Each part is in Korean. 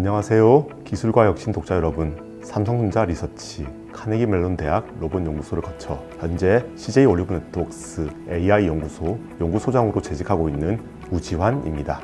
안녕하세요. 기술과 혁신 독자 여러분, 삼성전자 리서치 카네기 멜론 대학 로봇 연구소를 거쳐 현재 CJ 올리브 네트워크스 AI 연구소 연구소장으로 재직하고 있는 우지환입니다.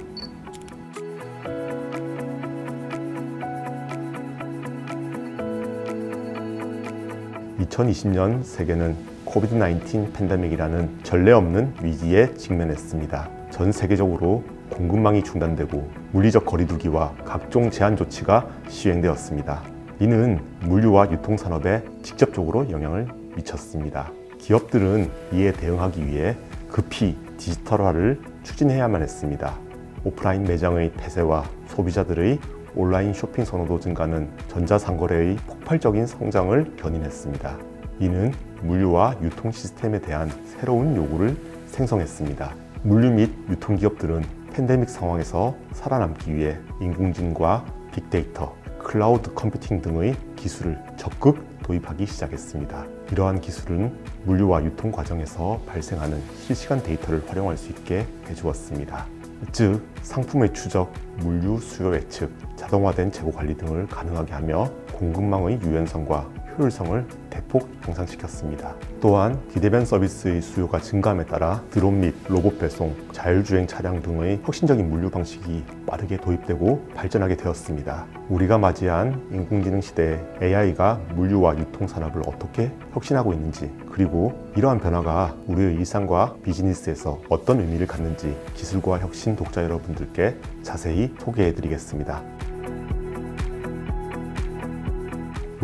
2020년 세계는 코비드-19 팬데믹이라는 전례 없는 위기에 직면했습니다. 전 세계적으로 공급망이 중단되고 물리적 거리두기와 각종 제한 조치가 시행되었습니다. 이는 물류와 유통산업에 직접적으로 영향을 미쳤습니다. 기업들은 이에 대응하기 위해 급히 디지털화를 추진해야만 했습니다. 오프라인 매장의 폐쇄와 소비자들의 온라인 쇼핑 선호도 증가는 전자상거래의 폭발적인 성장을 견인했습니다. 이는 물류와 유통 시스템에 대한 새로운 요구를 생성했습니다. 물류 및 유통기업들은 팬데믹 상황에서 살아남기 위해 인공지능과 빅데이터, 클라우드 컴퓨팅 등의 기술을 적극 도입하기 시작했습니다. 이러한 기술은 물류와 유통 과정에서 발생하는 실시간 데이터를 활용할 수 있게 해주었습니다. 즉, 상품의 추적, 물류 수요 예측, 자동화된 재고 관리 등을 가능하게 하며 공급망의 유연성과 효율성을 대폭 향상시켰습니다. 또한 비대면 서비스의 수요가 증가함에 따라 드론 및 로봇 배송, 자율주행 차량 등의 혁신적인 물류 방식이 빠르게 도입되고 발전하게 되었습니다. 우리가 맞이한 인공지능 시대에 AI가 물류와 유통 산업을 어떻게 혁신하고 있는지, 그리고 이러한 변화가 우리의 일상과 비즈니스에서 어떤 의미를 갖는지 기술과 혁신 독자 여러분들께 자세히 소개해드리겠습니다.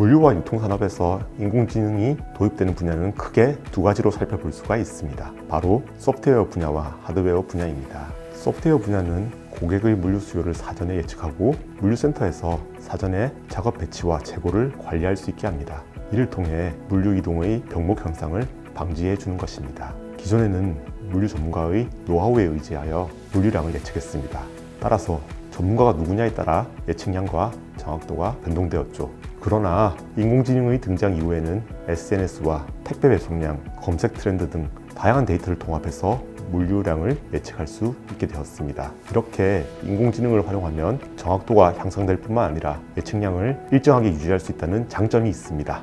물류와 유통산업에서 인공지능이 도입되는 분야는 크게 두 가지로 살펴볼 수가 있습니다. 바로 소프트웨어 분야와 하드웨어 분야입니다. 소프트웨어 분야는 고객의 물류 수요를 사전에 예측하고 물류센터에서 사전에 작업 배치와 재고를 관리할 수 있게 합니다. 이를 통해 물류 이동의 병목 현상을 방지해 주는 것입니다. 기존에는 물류 전문가의 노하우에 의지하여 물류량을 예측했습니다. 따라서 전문가가 누구냐에 따라 예측량과 정확도가 변동되었죠. 그러나 인공지능의 등장 이후에는 SNS와 택배 배송량, 검색 트렌드 등 다양한 데이터를 통합해서 물류량을 예측할 수 있게 되었습니다. 이렇게 인공지능을 활용하면 정확도가 향상될 뿐만 아니라 예측량을 일정하게 유지할 수 있다는 장점이 있습니다.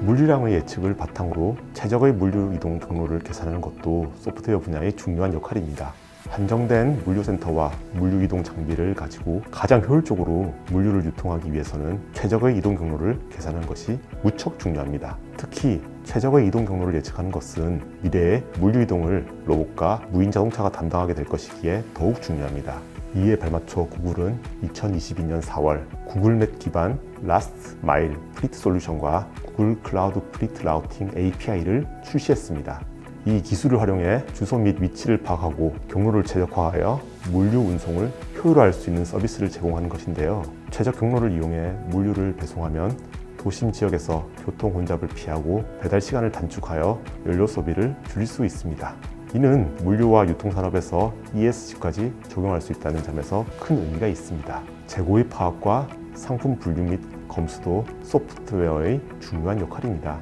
물류량의 예측을 바탕으로 최적의 물류 이동 경로를 계산하는 것도 소프트웨어 분야의 중요한 역할입니다. 한정된 물류센터와 물류 이동 장비를 가지고 가장 효율적으로 물류를 유통하기 위해서는 최적의 이동 경로를 계산하는 것이 무척 중요합니다. 특히 최적의 이동 경로를 예측하는 것은 미래의 물류 이동을 로봇과 무인 자동차가 담당하게 될 것이기에 더욱 중요합니다. 이에 발맞춰 구글은 2022년 4월 구글맵 기반 라스트 마일 플리트 솔루션과 구글 클라우드 플리트 라우팅 API를 출시했습니다. 이 기술을 활용해 주소 및 위치를 파악하고 경로를 최적화하여 물류 운송을 효율화할 수 있는 서비스를 제공하는 것인데요. 최적 경로를 이용해 물류를 배송하면 도심 지역에서 교통 혼잡을 피하고 배달 시간을 단축하여 연료 소비를 줄일 수 있습니다. 이는 물류와 유통산업에서 ESG까지 적용할 수 있다는 점에서 큰 의미가 있습니다. 재고의 파악과 상품 분류 및 검수도 소프트웨어의 중요한 역할입니다.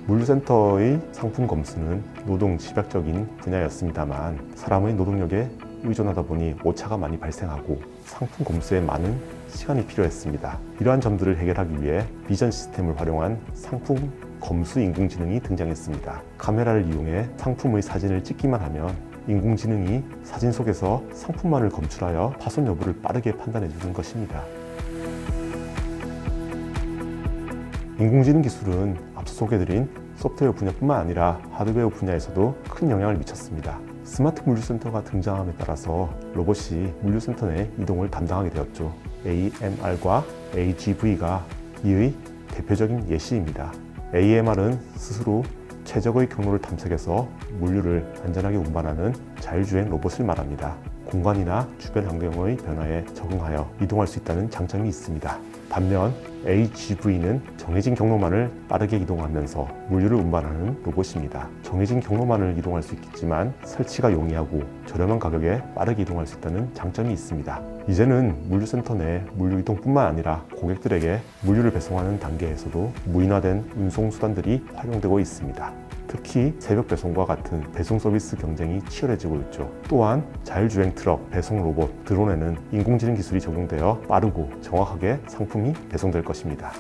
물류센터의 상품 검수는 노동 집약적인 분야였습니다만 사람의 노동력에 의존하다 보니 오차가 많이 발생하고 상품 검수에 많은 시간이 필요했습니다. 이러한 점들을 해결하기 위해 비전 시스템을 활용한 상품 검수 인공지능이 등장했습니다. 카메라를 이용해 상품의 사진을 찍기만 하면 인공지능이 사진 속에서 상품만을 검출하여 파손 여부를 빠르게 판단해 주는 것입니다. 인공지능 기술은 앞서 소개드린 소프트웨어 분야뿐만 아니라 하드웨어 분야에서도 큰 영향을 미쳤습니다. 스마트 물류센터가 등장함에 따라서 로봇이 물류센터 내 이동을 담당하게 되었죠. AMR과 AGV가 이의 대표적인 예시입니다. AMR은 스스로 최적의 경로를 탐색해서 물류를 안전하게 운반하는 자율주행 로봇을 말합니다. 공간이나 주변 환경의 변화에 적응하여 이동할 수 있다는 장점이 있습니다. 반면 AGV는 정해진 경로만을 빠르게 이동하면서 물류를 운반하는 로봇입니다. 정해진 경로만을 이동할 수 있겠지만 설치가 용이하고 저렴한 가격에 빠르게 이동할 수 있다는 장점이 있습니다. 이제는 물류센터 내 물류 이동뿐만 아니라 고객들에게 물류를 배송하는 단계에서도 무인화된 운송수단들이 활용되고 있습니다. 특히 새벽 배송과 같은 배송 서비스 경쟁이 치열해지고 있죠. 또한 자율주행 트럭, 배송 로봇, 드론에는 인공지능 기술이 적용되어 빠르고 정확하게 상품이 배송될 것입니다.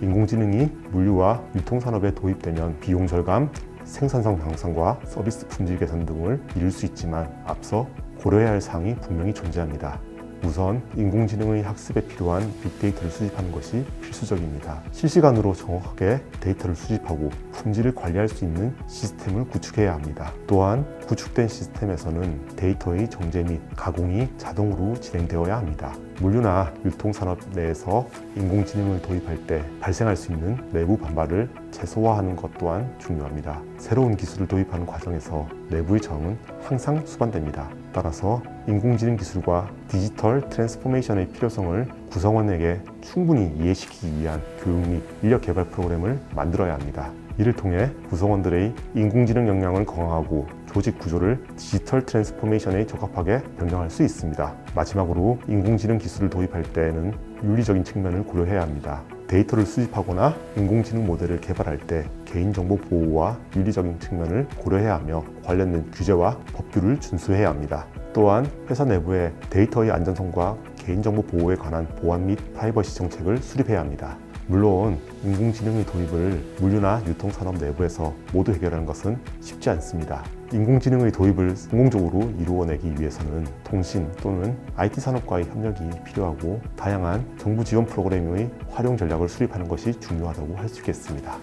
인공지능이 물류와 유통산업에 도입되면 비용 절감, 생산성 향상과 서비스 품질 개선 등을 이룰 수 있지만 앞서 고려해야 할 사항이 분명히 존재합니다. 우선 인공지능의 학습에 필요한 빅데이터를 수집하는 것이 필수적입니다. 실시간으로 정확하게 데이터를 수집하고 품질을 관리할 수 있는 시스템을 구축해야 합니다. 또한 구축된 시스템에서는 데이터의 정제 및 가공이 자동으로 진행되어야 합니다. 물류나 유통산업 내에서 인공지능을 도입할 때 발생할 수 있는 내부 반발을 최소화하는 것 또한 중요합니다. 새로운 기술을 도입하는 과정에서 내부의 저항은 항상 수반됩니다. 따라서 인공지능 기술과 디지털 트랜스포메이션의 필요성을 구성원에게 충분히 이해시키기 위한 교육 및 인력 개발 프로그램을 만들어야 합니다. 이를 통해 구성원들의 인공지능 역량을 강화하고 조직 구조를 디지털 트랜스포메이션에 적합하게 변경할 수 있습니다. 마지막으로 인공지능 기술을 도입할 때에는 윤리적인 측면을 고려해야 합니다. 데이터를 수집하거나 인공지능 모델을 개발할 때 개인정보 보호와 윤리적인 측면을 고려해야 하며 관련된 규제와 법규를 준수해야 합니다. 또한 회사 내부에 데이터의 안전성과 개인정보 보호에 관한 보안 및 프라이버시 정책을 수립해야 합니다. 물론 인공지능의 도입을 물류나 유통산업 내부에서 모두 해결하는 것은 쉽지 않습니다. 인공지능의 도입을 성공적으로 이루어내기 위해서는 통신 또는 IT 산업과의 협력이 필요하고 다양한 정부 지원 프로그램의 활용 전략을 수립하는 것이 중요하다고 할 수 있겠습니다.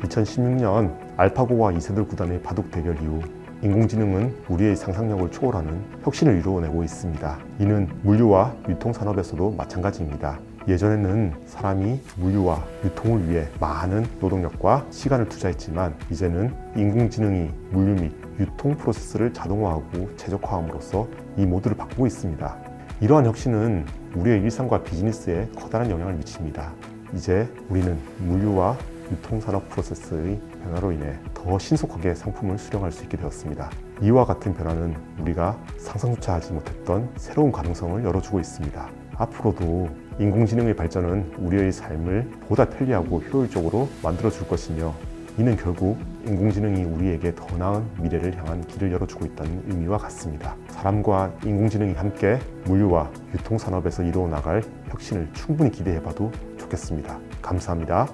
2016년 알파고와 이세돌 구단의 바둑 대결 이후 인공지능은 우리의 상상력을 초월하는 혁신을 이루어내고 있습니다. 이는 물류와 유통산업에서도 마찬가지입니다. 예전에는 사람이 물류와 유통을 위해 많은 노동력과 시간을 투자했지만 이제는 인공지능이 물류 및 유통 프로세스를 자동화하고 최적화함으로써 이 모두를 바꾸고 있습니다. 이러한 혁신은 우리의 일상과 비즈니스에 커다란 영향을 미칩니다. 이제 우리는 물류와 유통산업 프로세스의 변화로 인해 더 신속하게 상품을 수령할 수 있게 되었습니다. 이와 같은 변화는 우리가 상상조차 하지 못했던 새로운 가능성을 열어주고 있습니다. 앞으로도 인공지능의 발전은 우리의 삶을 보다 편리하고 효율적으로 만들어줄 것이며 이는 결국 인공지능이 우리에게 더 나은 미래를 향한 길을 열어주고 있다는 의미와 같습니다. 사람과 인공지능이 함께 물류와 유통산업에서 이루어 나갈 혁신을 충분히 기대해봐도 좋겠습니다. 감사합니다.